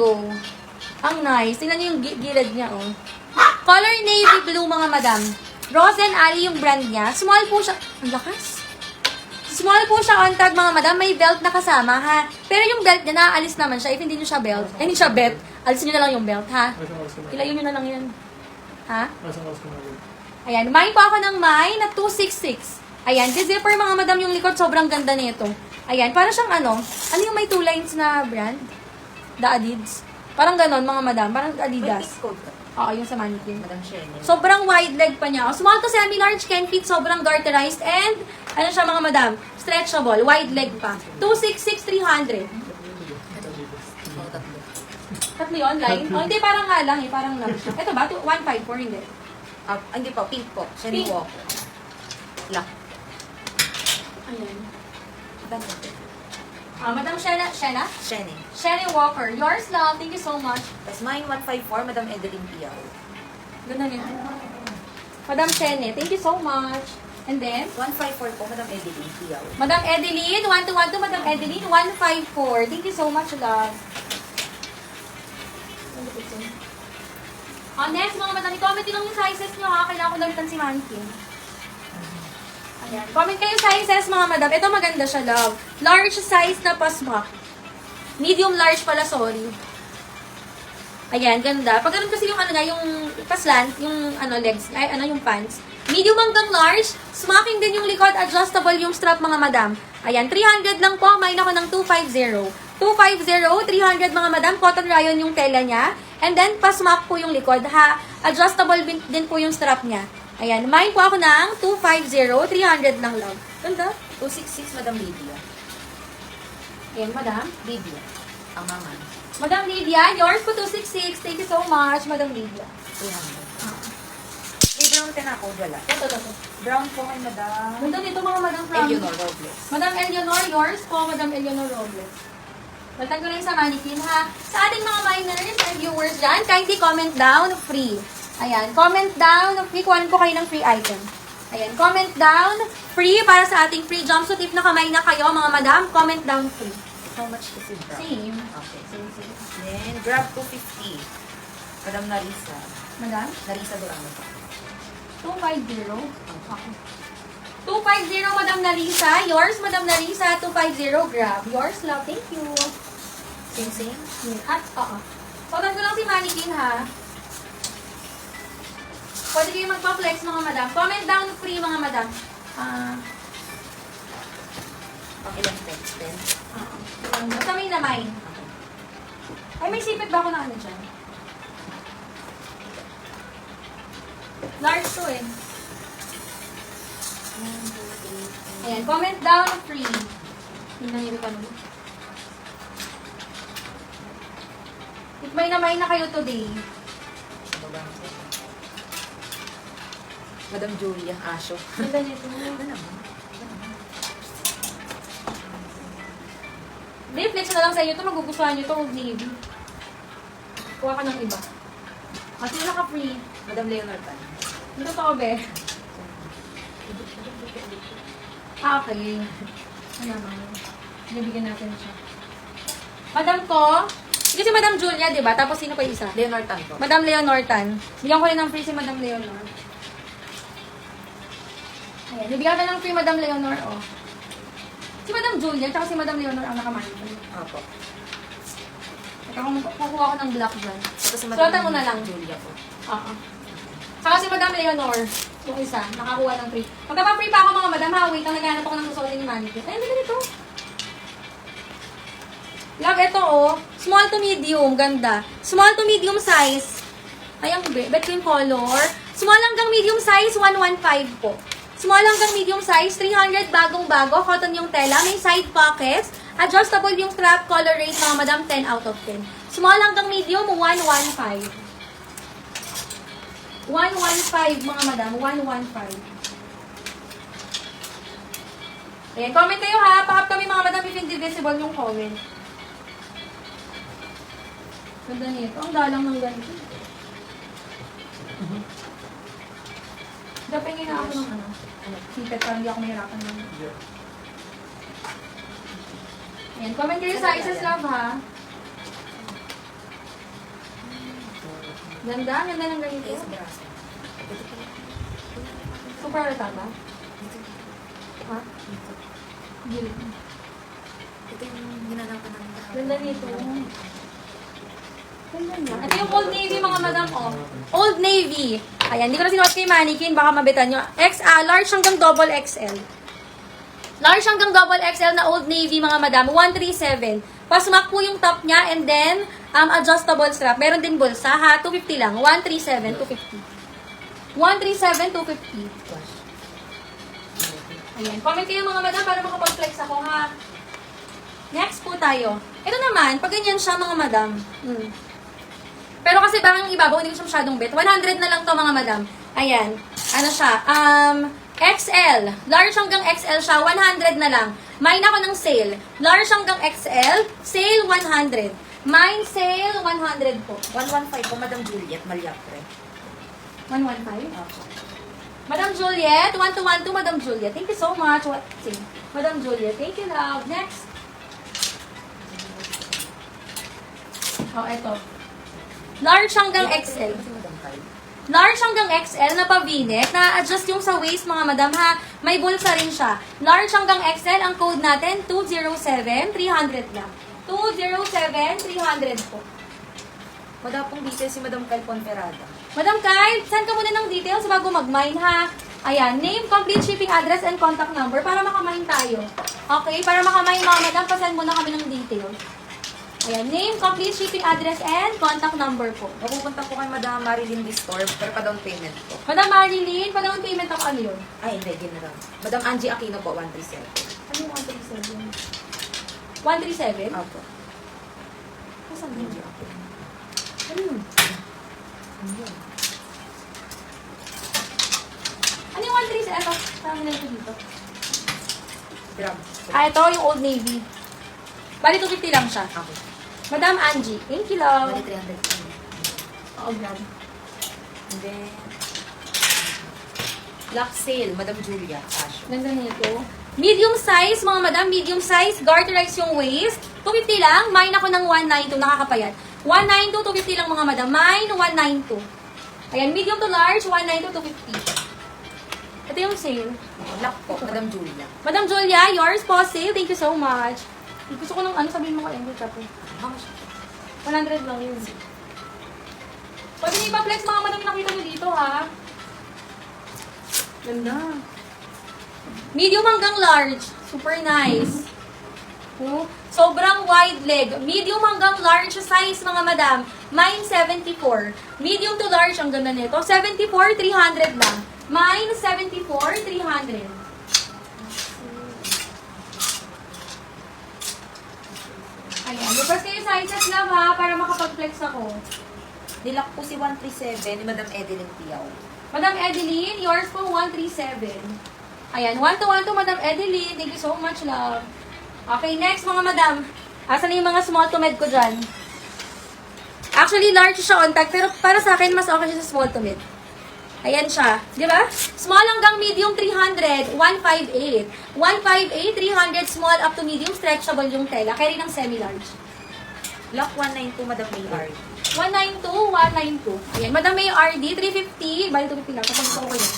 go. Ang nice. Tingnan niyo yung gilid niya, oh. Color navy blue, mga madam. Rose and Ali yung brand niya. Small po siya. Ang lakas. Small po siya on tag, mga madam. May belt na kasama, ha? Pero yung belt niya, naaalis naman siya. If hindi niyo siya belt. Hindi siya belt. Alisin niyo na lang yung belt, ha? Ilayo niyo na lang yan. Ha? Ayan. Mine po ako ng mine na 266. Ayan. Di-zipper, mga madam, yung likod. Sobrang ganda nito. Ayan. Para siyang ano yung may 2 lines na brand? The Adidas. Parang ganon, mga madam. Parang Adidas. Oo, yung sa mannequin. Madam Shane. Sobrang wide leg pa niya. Small to semi-large can fit. Sobrang garterized. And, ano siya, mga madam? Stretchable. Wide leg pa. 266, 300. Tatlo yun, line? Oh, hindi, parang nga lang eh. Parang lang siya. Ito ba? 154, hindi. Hindi po, pink po. Shane Pink. Walk. Lock. Ayan. Madam Madam Shena? Shane. Shena Walker. Yours, love. Thank you so much. Tapos mine 154, Madam Edeline Piao. Ganda niya. Madam Shene, thank you so much. And then, 154 po, Madam Edeline Piao. Madam Edeline, 1212, Madam Edeline, 154. Thank you so much, love. Next, mga madam, i-comment nyo lang yung sizes nyo, ha? Kailangan ko gamitan si Mankin. Ayan. Comment kayo sizes, mga madam. Ito maganda siya, love. Large size na pasmak. Medium large pala, sorry. Ayan, ganda. Pag ganun kasi yung ano nga, yung paslant, yung legs, yung pants. Medium hanggang large, smocking din yung likod, adjustable yung strap, mga madam. Ayan, 300 lang po, may ako ng 250. 250, 300, mga madam, cotton rayon yung tela niya. And then, pasmak po yung likod, ha. Adjustable din po yung strap niya. Ayan, mine po ako ng 250, 300 lang lang. Ganda. 266, Madam Lydia. Ayan, madam. Lydia. Ang mama. Madam Lydia, yours po 266. Thank you so much, Madam Lydia. 300. May brown tin ako, wala. Ito. Brown po kay Madam Ganda nito, mga madam. Eleanor Robles. Madam Eleanor, yours po, Madam Eleanor Robles. Balitan ko lang sa mannequin, ha. Sa ating mga minors and viewers dyan, kindly comment down, free. Ayan, comment down, free. Kuhanin ko kayo ng free item. Ayan, comment down, free para sa ating free jumpsuit. If nakamay na kayo, mga madam, comment down, free. How much is it, brown? Same. Okay. Same. Then, grab 250. Madam Narisa. Madam? Narisa Durano po. 250. Okay. 250, Madam Narisa. Yours, Madam Narisa, 250. Grab. Yours, love. Thank you. Same. At, oo. Pagkat ko lang si mannequin, ha. Pwede kayo magpa-flex, mga madam. Comment down, free, mga madam. Pang ilang text din? Basta may namay. Ay, may sipit ba ako na ano dyan? Large to eh. Ayan, comment down, free. Tingnan nyo pa naman. If may namay na kayo today. Madam Julia Asho. Tingnan nyo ito. Hindi, flex na lang sa inyo ito. Magugustuhan nyo ito. Huwag navy. Kuha ka ng iba. Kasi naka-free. Madam Leonor Tan. Ito to, be. Okay. Ano naman. Bibigyan natin siya. Madam ko. Kasi Madam Julia, di ba? Tapos sino pa yung isa? Leonor Tan po. Madam Leonor Tan. Bigyan ko rin ng free si Madam Leonor. Ayan. Bibigyan ka ng free Madam Leonor, oh. Si Madam Julia, tsaka si Madam Leonor ang nakamanipan. Opo. Kukuha ko ng black dyan. Ito si Sulatan mo na lang. Julia po. Oo. Saka si Madam Leonor, yung isa, nakakuha ng free. Magkapa-free pa ako, mga madam, ha? Wait lang, naghanap ako ng susuotin ni Mannequin. Ay, hindi ganito. Love, ito, oh. Small to medium, ganda. Small to medium size. Ayan, bet ko yung color. Small hanggang medium size, 115 po. Small hanggang medium size, 300 bagong-bago. Cotton yung tela, may side pockets. Adjustable yung strap, color rate, mga madam, 10 out of 10. Small hanggang medium, 115. 115, mga madam. 115. Ayan, comment kayo ha. Pa-up kami, mga madam, if indivisible yung comment. Ganda nito. Ang galang ng ganito. Dapingin na ako ng ano. Sipet, parang hindi ako mahirapan ng Ayan, comment kayo sa sizes, love, ha. Ganda, ganda ng ganito. Yes, braso. Super halata ba? Ha? Gil. Ito yung ginanapan namin kahapon. Ganda nito. Ganda niya. Ito yung Old Navy, mga madam, oh. Old Navy. Ayan, hindi ko na sinuot kay mannequin, baka mabitan nyo. Large hanggang double XL. Large hanggang double XL na Old Navy, mga madam, 137. Pasmak po yung top niya, and then, adjustable strap. Meron din bulsa, ha? 250 lang. 137, 250. 137, 250. Ayan. Comment kayo, mga madam, para makapag-flex ako, ha? Next po tayo. Ito naman, pag ganyan siya, mga madam. Pero kasi parang ibabaw, hindi ko siya masyadong bet. 100 na lang to, mga madam. Ayan. Ano siya? XL. Large hanggang XL siya. 100 na lang. Mine ako ng sale. Large hanggang XL. Sale 100. Mine sale 100 po. 115 po, Madam Juliet, Malyapre. 115? Madam Juliet. 1212, Madam Juliet. Thank you so much. Madam Juliet. Thank you, love. Next. Oh, eto. Large hanggang XL. Large hanggang XL na pa-v-neck, na-adjust yung sa waist, mga madam, ha? May bulsa rin siya. Large hanggang XL, ang code natin, 207-300 lang. 207-300 po. Wala pong details si Madam Kyle Ponferrada. Madam Kyle, send ka muna ng details bago mag-mine, ha? Ayan, name, complete shipping address, and contact number para makamine tayo. Okay, para makamine, mga madam, pasend muna kami ng details. Ayan, name, complete shipping address, and contact number po. Mapupunta po kay Madam Marilyn Distor, pero pa-down payment po. Madam Marilyn, pa-down payment ako ano yun? Ay, hindi, general. Madam Angie Aquino po, 137. Ano yung 137? 137? Opo. Saan yun? Angie Aquino. Ano yun? Ano yun? Ano yung 137? Ito, tama na ito dito. Grab. Ito yung Old Navy. Bali, 250 lang siya. Okay. Madam Angie, thank you, love. Bali 300 po. Oo, grab. And then, Black Sale, Madam Julia, Casio. Ganda nito. Medium size, mga madam, medium size. Garterize yung waist. 250 lang. Mine ako ng 192, nakakapayat. 192, 250 lang, mga madam. Mine, 192. Ayan, medium to large, 192, 250. Ito yung sale. Black po, Madam Julia. Madam Julia, yours po, sale. Thank you so much. Gusto ko ng ano, sabihin mo kay English ako. How much? 100 lang yun. Pwede niyo ipa-flex, mga madam, yung nakita niyo dito, ha? Ganda. Medium hanggang large. Super nice. Oh, sobrang wide leg. Medium hanggang large size, mga madam. Mine, 74. Medium to large, ang ganda nito. 74, 300 lang. Mine, 74, 300. Ayan. Lupas kayo sizes, love, ha? Para makapag-flex ako. Nilak po si 137 ni Madam Edeline Piao. Madam Edeline, yours po 137. Ayan, 1 to Madam Edeline. Thank you so much, love. Okay, next mga madam. Asan na yung mga small to med ko dyan? Actually, large siya on tag, pero para sa akin, mas okay siya sa small to mid. Ayan siya. Di ba? Small hanggang medium, 300. 158. 158, 300 small up to medium, stretchable yung tela. Kaya rin ng semi-large. Black 192, Madam May 192, 192. Ayan, Madam May RD, 350. Bali, 250 lang. Kapag gusto ko kayo.